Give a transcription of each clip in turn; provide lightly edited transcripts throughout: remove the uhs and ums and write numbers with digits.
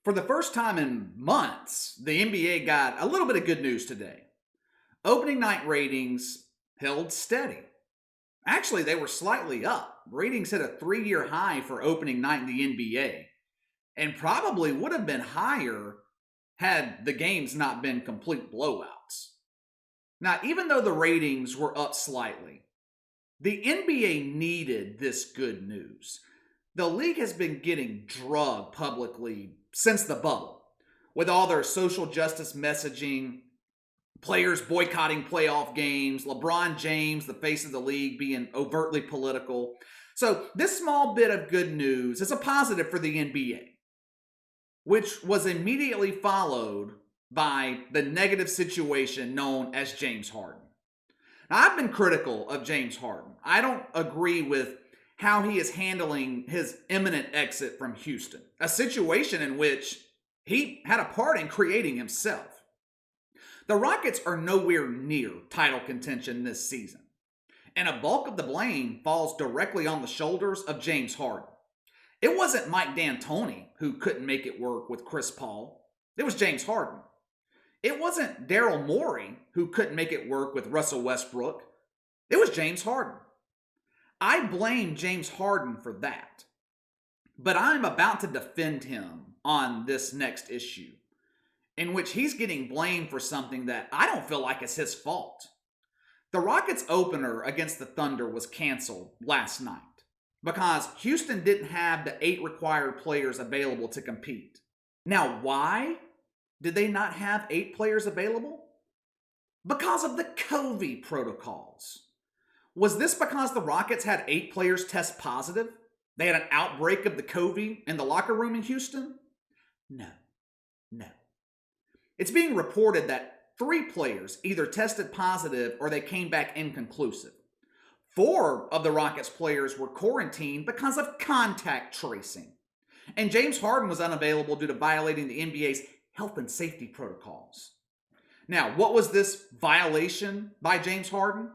For the first time in months, the NBA got a little bit of good news today. Opening night ratings held steady. Actually, they were slightly up. Ratings hit a 3-year high for opening night in the NBA, and probably would have been higher had the games not been complete blowouts. Now, even though the ratings were up slightly, the NBA needed this good news. The league has been getting drugged publicly since the bubble, with all their social justice messaging, players boycotting playoff games, LeBron James, the face of the league, being overtly political. So this small bit of good news is a positive for the NBA, which was immediately followed by the negative situation known as James Harden. Now, I've been critical of James Harden. I don't agree with how he is handling his imminent exit from Houston, a situation in which he had a part in creating himself. The Rockets are nowhere near title contention this season, and a bulk of the blame falls directly on the shoulders of James Harden. It wasn't Mike D'Antoni who couldn't make it work with Chris Paul. It was James Harden. It wasn't Daryl Morey who couldn't make it work with Russell Westbrook. It was James Harden. I blame James Harden for that. But I'm about to defend him on this next issue, in which he's getting blamed for something that I don't feel like is his fault. The Rockets opener against the Thunder was canceled last night because Houston didn't have the 8 required players available to compete. Now, why did they not have 8 players available? Because of the COVID protocols. Was this because the Rockets had 8 players test positive? They had an outbreak of the COVID in the locker room in Houston? No. It's being reported that 3 players either tested positive or they came back inconclusive. 4 of the Rockets players were quarantined because of contact tracing. And James Harden was unavailable due to violating the NBA's health and safety protocols. Now, what was this violation by James Harden?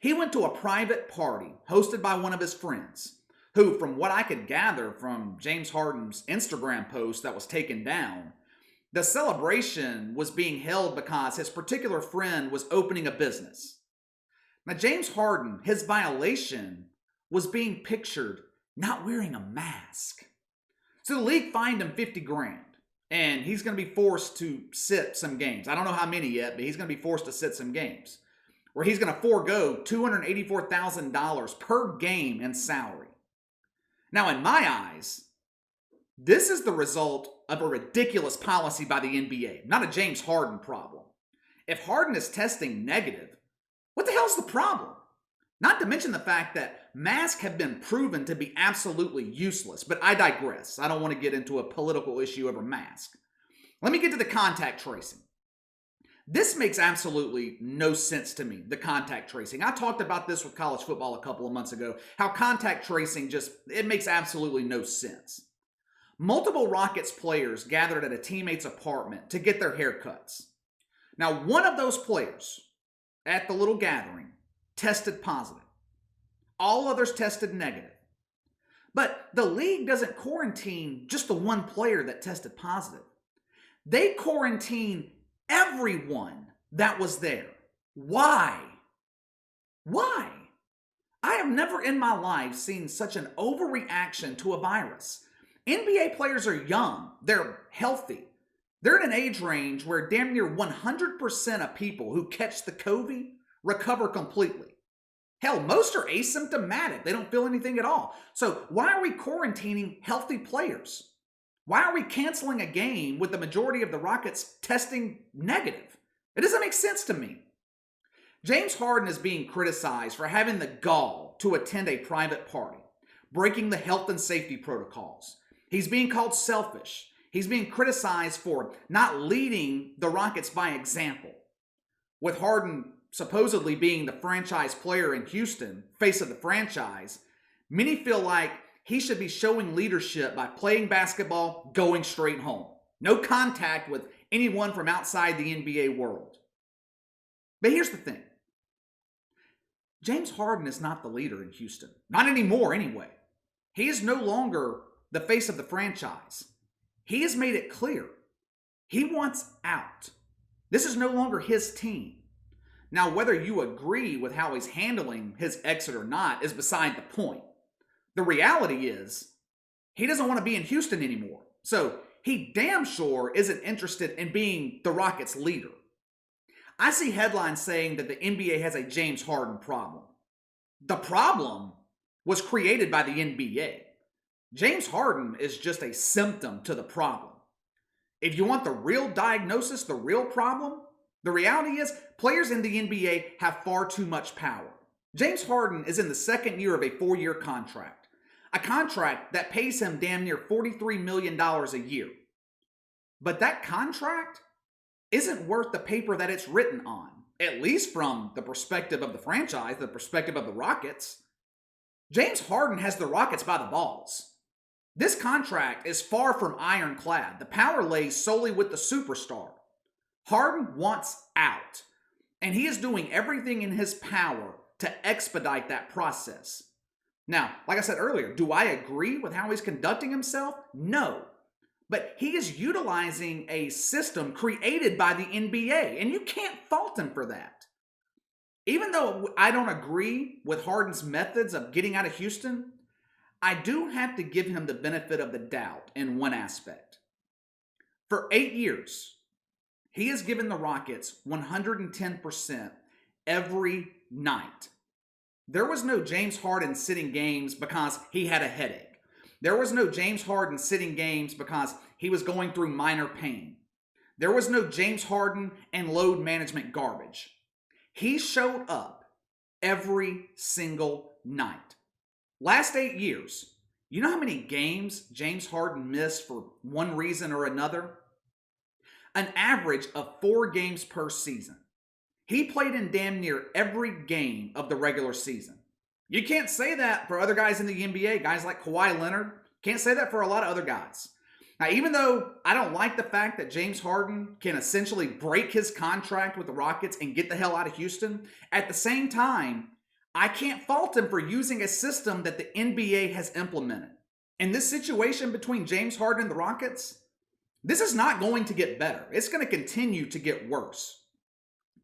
He went to a private party hosted by one of his friends, who, from what I could gather from James Harden's Instagram post that was taken down, the celebration was being held because his particular friend was opening a business. Now, James Harden, his violation was being pictured not wearing a mask. So the league fined him $50,000, and he's going to be forced to sit some games. I don't know how many yet, but he's going to be forced to sit some games, where he's going to forego $284,000 per game in salary. Now, in my eyes, this is the result of a ridiculous policy by the NBA, not a James Harden problem. If Harden is testing negative, what the hell's the problem? Not to mention the fact that masks have been proven to be absolutely useless, but I digress. I don't want to get into a political issue over masks. Let me get to the contact tracing. This makes absolutely no sense to me, the contact tracing. I talked about this with college football a couple of months ago, how contact tracing it makes absolutely no sense. Multiple Rockets players gathered at a teammate's apartment to get their haircuts. Now, one of those players at the little gathering tested positive. All others tested negative. But the league doesn't quarantine just the one player that tested positive. They quarantine everyone that was there. Why? Why? I have never in my life seen such an overreaction to a virus. NBA players are young. They're healthy. They're in an age range where damn near 100% of people who catch the COVID recover completely. Hell, most are asymptomatic. They don't feel anything at all. So why are we quarantining healthy players? Why are we canceling a game with the majority of the Rockets testing negative? It doesn't make sense to me. James Harden is being criticized for having the gall to attend a private party, breaking the health and safety protocols. He's being called selfish. He's being criticized for not leading the Rockets by example. With Harden supposedly being the franchise player in Houston, face of the franchise, many feel like he should be showing leadership by playing basketball, going straight home. No contact with anyone from outside the NBA world. But here's the thing. James Harden is not the leader in Houston. Not anymore, anyway. He is no longer the face of the franchise. he has made it clear he wants out. This is no longer his team. Now, whether you agree with how he's handling his exit or not is beside the point. The reality is, he doesn't want to be in Houston anymore. So he damn sure isn't interested in being the Rockets' leader. I see headlines saying that the NBA has a James Harden problem. The problem was created by the NBA. James Harden is just a symptom to the problem. If you want the real diagnosis, the real problem, the reality is players in the NBA have far too much power. James Harden is in the second year of a 4-year contract. A contract that pays him damn near $43 million a year. But that contract isn't worth the paper that it's written on, at least from the perspective of the franchise, the perspective of the Rockets. James Harden has the Rockets by the balls. This contract is far from ironclad. The power lays solely with the superstar. Harden wants out, and he is doing everything in his power to expedite that process. Now, like I said earlier, do I agree with how he's conducting himself? No. But he is utilizing a system created by the NBA, and you can't fault him for that. Even though I don't agree with Harden's methods of getting out of Houston, I do have to give him the benefit of the doubt in one aspect. For 8 years, he has given the Rockets 110% every night. There was no James Harden sitting games because he had a headache. There was no James Harden sitting games because he was going through minor pain. There was no James Harden and load management garbage. He showed up every single night. Last 8 years, you know how many games James Harden missed for one reason or another? An average of 4 games per season. He played in damn near every game of the regular season. You can't say that for other guys in the NBA, guys like Kawhi Leonard. Can't say that for a lot of other guys. Now, even though I don't like the fact that James Harden can essentially break his contract with the Rockets and get the hell out of Houston, at the same time, I can't fault him for using a system that the NBA has implemented. In this situation between James Harden and the Rockets, this is not going to get better. It's going to continue to get worse.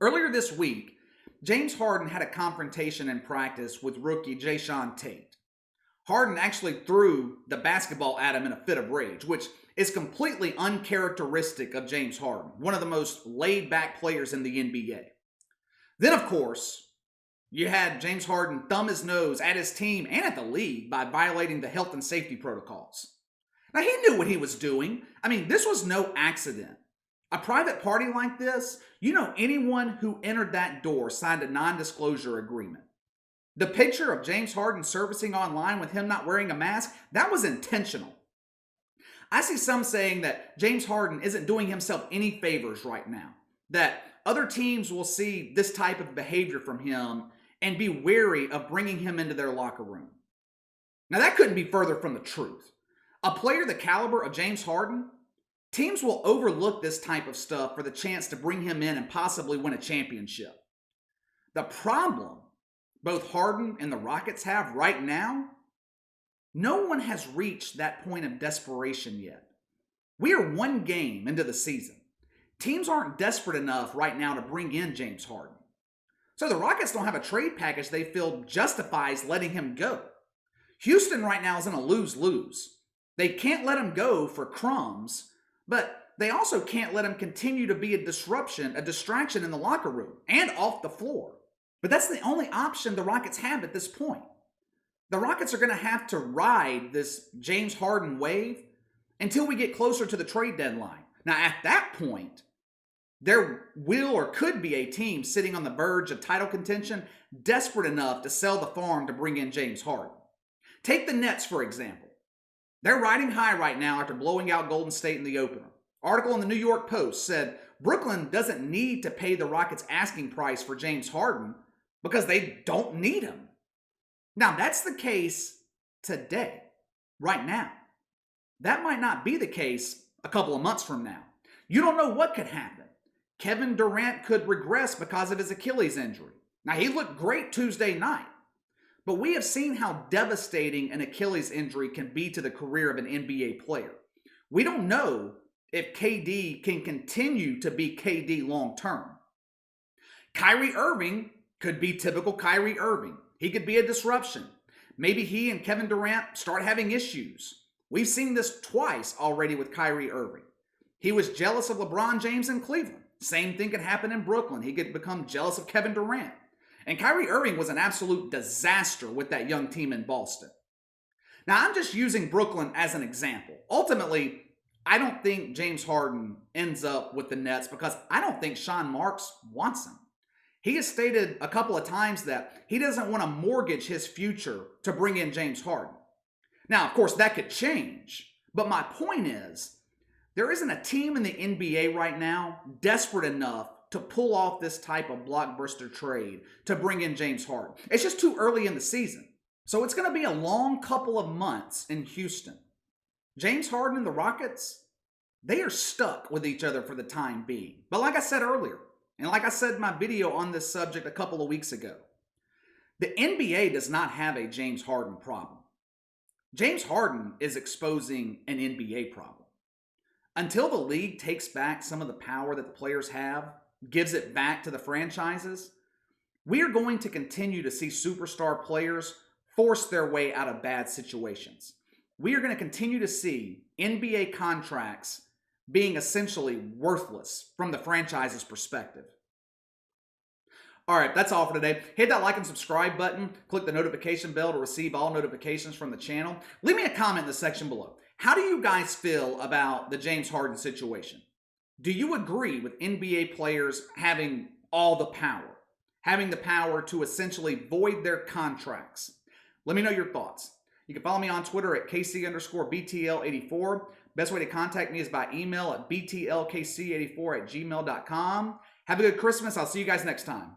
Earlier this week, James Harden had a confrontation in practice with rookie Jae'Sean Tate. Harden actually threw the basketball at him in a fit of rage, which is completely uncharacteristic of James Harden, one of the most laid-back players in the NBA. Then, of course, you had James Harden thumb his nose at his team and at the league by violating the health and safety protocols. Now, he knew what he was doing. I mean, this was no accident. A private party like this, you know, anyone who entered that door signed a non-disclosure agreement. The picture of James Harden servicing online with him not wearing a mask, that was intentional. I see some saying that James Harden isn't doing himself any favors right now, that other teams will see this type of behavior from him and be wary of bringing him into their locker room. Now, that couldn't be further from the truth. A player the caliber of James Harden, teams will overlook this type of stuff for the chance to bring him in and possibly win a championship. The problem both Harden and the Rockets have right now, no one has reached that point of desperation yet. We are 1 game into the season. Teams aren't desperate enough right now to bring in James Harden. So the Rockets don't have a trade package they feel justifies letting him go. Houston right now is in a lose-lose. They can't let him go for crumbs, but they also can't let him continue to be a distraction in the locker room and off the floor. But that's the only option the Rockets have at this point. The Rockets are going to have to ride this James Harden wave until we get closer to the trade deadline. Now, at that point, there will or could be a team sitting on the verge of title contention desperate enough to sell the farm to bring in James Harden. Take the Nets, for example. They're riding high right now after blowing out Golden State in the opener. Article in the New York Post said Brooklyn doesn't need to pay the Rockets' asking price for James Harden because they don't need him. Now, that's the case today, right now. That might not be the case a couple of months from now. You don't know what could happen. Kevin Durant could regress because of his Achilles injury. Now, he looked great Tuesday night, but we have seen how devastating an Achilles injury can be to the career of an NBA player. We don't know if KD can continue to be KD long term. Kyrie Irving could be typical Kyrie Irving. He could be a disruption. Maybe he and Kevin Durant start having issues. We've seen this twice already with Kyrie Irving. He was jealous of LeBron James in Cleveland. Same thing could happen in Brooklyn. He could become jealous of Kevin Durant. And Kyrie Irving was an absolute disaster with that young team in Boston. Now, I'm just using Brooklyn as an example. Ultimately, I don't think James Harden ends up with the Nets because I don't think Sean Marks wants him. He has stated a couple of times that he doesn't want to mortgage his future to bring in James Harden. Now, of course, that could change. But my point is, there isn't a team in the NBA right now desperate enough to pull off this type of blockbuster trade to bring in James Harden. It's just too early in the season. So it's going to be a long couple of months in Houston. James Harden and the Rockets, they are stuck with each other for the time being. But like I said earlier, and like I said in my video on this subject a couple of weeks ago, the NBA does not have a James Harden problem. James Harden is exposing an NBA problem. Until the league takes back some of the power that the players have, gives it back to the franchises, we are going to continue to see superstar players force their way out of bad situations. We are going to continue to see NBA contracts being essentially worthless from the franchise's perspective. All right, that's all for today. Hit that like and subscribe button. Click the notification bell to receive all notifications from the channel. Leave me a comment in the section below. How do you guys feel about the James Harden situation? Do you agree with NBA players having all the power? Having the power to essentially void their contracts? Let me know your thoughts. You can follow me on Twitter at KC_BTL84. Best way to contact me is by email at btlkc84@gmail.com. Have a good Christmas. I'll see you guys next time.